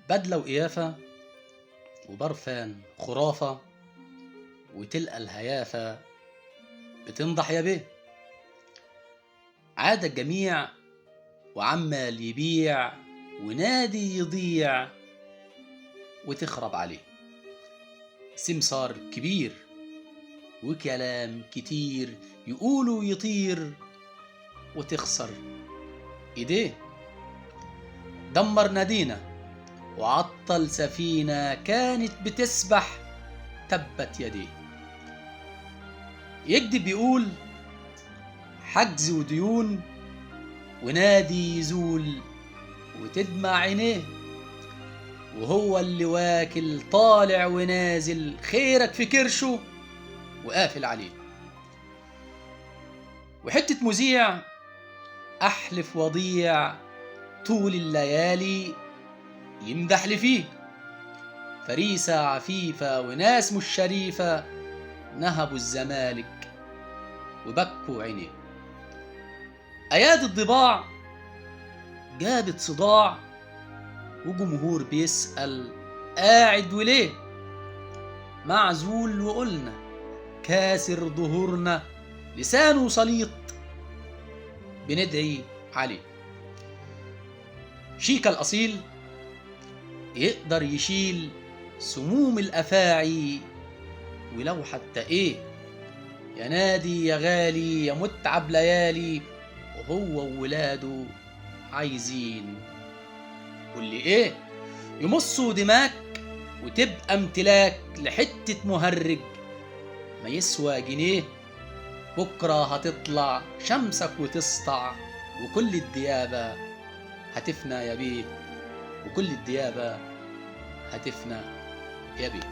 بدلة وقيافة وبرفان خرافة، وتلقى الهيافة بتنضح يا بيه. عاد الجميع وعمال يبيع، ونادي يضيع وتخرب عليه. سمسار كبير وكلام كتير يقولوا يطير وتخسر ايديه. دمر نادينا وعطل سفينة كانت بتسبح، تبت يديه. يكذب يقول حجز وديون، ونادي يزول وتدمع عينيه. وهو اللي واكل طالع ونازل، خيرك في كرشه وقافل عليه. وحتة مذيع أحلف وضيع، طول الليالي يمدح لي فيه. فريسة عفيفة وناس مش شريفة، نهبوا الزمالك وبكوا عينيه. أيادي الضباع جابت صداع، وجمهور بيسأل قاعد وليه. معزول وقلنا كاسر ظهورنا، لسانه سليط بندعي عليه. شيكا الأصيل يقدر يشيل سموم الأفاعي، ولو حتى إيه. يا نادي يا غالي يا متعب ليالي، وهو وولاده عايزين واللي إيه. يمصوا دماك وتبقى امتلاك لحتة مهرج ما يسوى جنيه. بكرة هتطلع شمسك وتسطع، وكل الديابة هتفنى يا بيه. وكل الديابة هتفنى يا بيه.